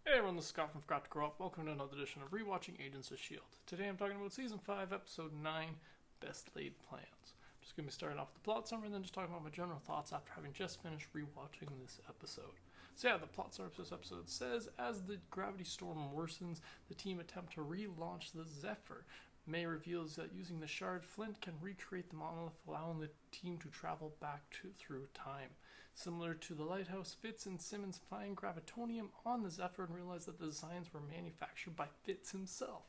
Hey everyone, this is Scott from Forgot to Grow Up. Welcome to another edition of ReWatching Agents of S.H.I.E.L.D. Today I'm talking about Season 5, Episode 9, Best Laid Plans. I'm just going to be starting off with the plot summary and then just talking about my general thoughts after having just finished rewatching this episode. So yeah, the plot summary of this episode says, as the gravity storm worsens, the team attempt to relaunch the Zephyr. May reveals that using the shard, Flint can recreate the monolith, allowing the team to travel back through time. Similar to the lighthouse, Fitz and Simmons find gravitonium on the Zephyr and realize that the designs were manufactured by Fitz himself.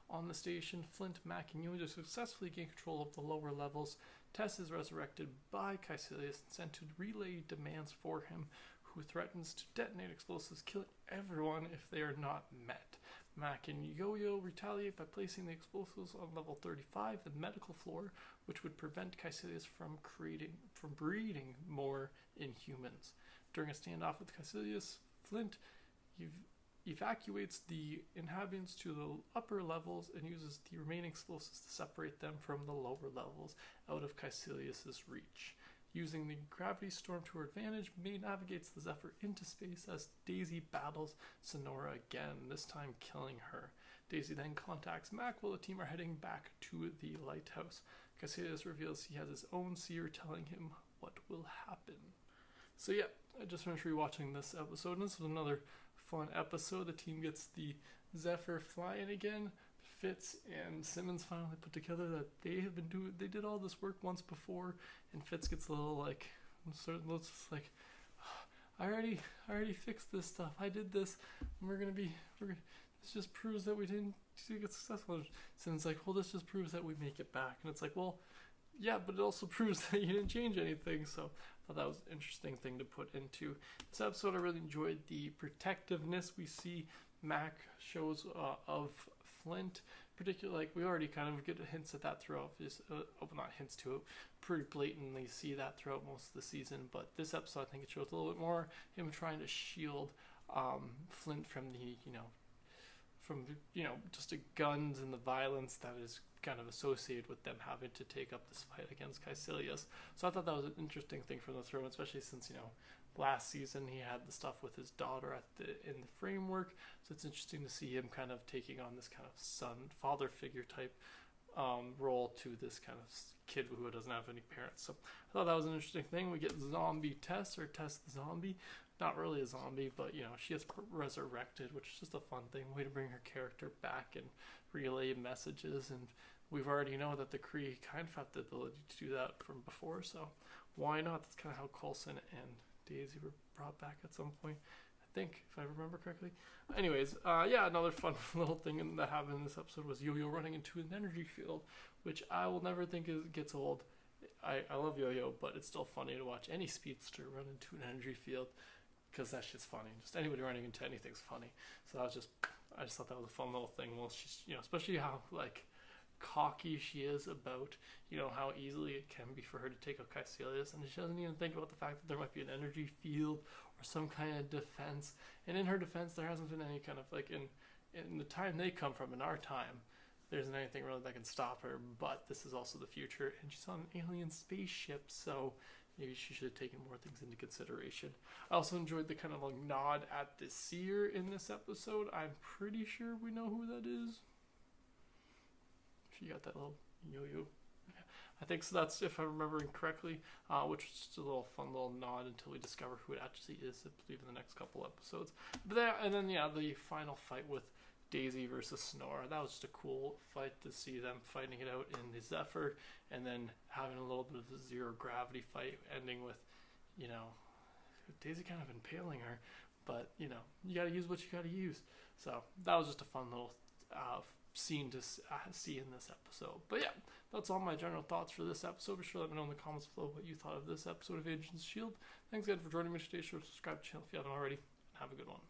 On the station, Flint, Mac, and Yulia successfully gain control of the lower levels. Tess is resurrected by Caecilius and sent to relay demands for him, who threatens to detonate explosives, killing everyone if they are not met. Mac and Yo-Yo retaliate by placing the explosives on level 35, the medical floor, which would prevent Caecilius from breeding more Inhumans. During a standoff with Caecilius, Flint evacuates the inhabitants to the upper levels and uses the remaining explosives to separate them from the lower levels out of Caecilius' reach. Using the gravity storm to her advantage, May navigates the Zephyr into space as Daisy battles Sonora again, this time killing her. Daisy then contacts Mac while the team are heading back to the lighthouse. Caecilius reveals he has his own seer telling him what will happen. So yeah, I just finished rewatching this episode, and this was another fun episode. The team gets the Zephyr flying again. Fitz and Simmons finally put together that they did all this work once before, and Fitz gets a little like, I already fixed this stuff. I did this. And this just proves that we didn't get successful. And Simmons like, well, this just proves that we make it back. And it's like, well, yeah, but it also proves that you didn't change anything. So I thought that was an interesting thing to put into this episode. I really enjoyed the protectiveness we see Mac shows of Flint, particularly, like we already kind of get hints at that throughout this, not hints to it, pretty blatantly see that throughout most of the season, but this episode I think it shows a little bit more him trying to shield Flint from the, just the guns and the violence that is kind of associated with them having to take up this fight against Caecilius. So I thought that was an interesting thing from the throne, especially since, last season he had the stuff with his daughter in the framework. So it's interesting to see him kind of taking on this kind of father figure type role to this kind of kid who doesn't have any parents. So I thought that was an interesting thing. We get zombie Tess, or Tess the zombie. Not really a zombie, but she gets resurrected, which is just a fun thing. Way to bring her character back and relay messages. And we've already know that the Kree kind of have the ability to do that from before, so why not? That's kind of how Coulson and Daisy were brought back at some point, I think, if I remember correctly. Anyways, another fun little thing that happened in this episode was Yo-Yo running into an energy field, which I will never think gets old. I love Yo-Yo, but it's still funny to watch any speedster run into an energy field, because that shit's funny. Just anybody running into anything's funny. So I just thought that was a fun little thing. Well, she's, especially how, like, cocky she is about, how easily it can be for her to take out Caecilius, and she doesn't even think about the fact that there might be an energy field or some kind of defense. And in her defense, there hasn't been any kind of, like, in the time they come from, in our time, there isn't anything really that can stop her. But this is also the future, and she's on an alien spaceship, so maybe she should have taken more things into consideration. I also enjoyed the kind of like nod at the seer in this episode. I'm pretty sure we know who that is. If you got that little Yo-Yo. Yeah, I think so. That's, if I'm remembering correctly, which was just a little fun little nod until we discover who it actually is, I believe, in the next couple episodes. But then the final fight with Daisy versus Sonora. That was just a cool fight to see them fighting it out in the Zephyr, and then having a little bit of a zero gravity fight ending with, Daisy kind of impaling her, but you gotta use what you gotta use. So that was just a fun little scene to see in this episode. But yeah, that's all my general thoughts for this episode. Be sure to let me know in the comments below what you thought of this episode of Agents of S.H.I.E.L.D. Thanks again for joining me today. Sure to subscribe to the channel if you haven't already. Have a good one.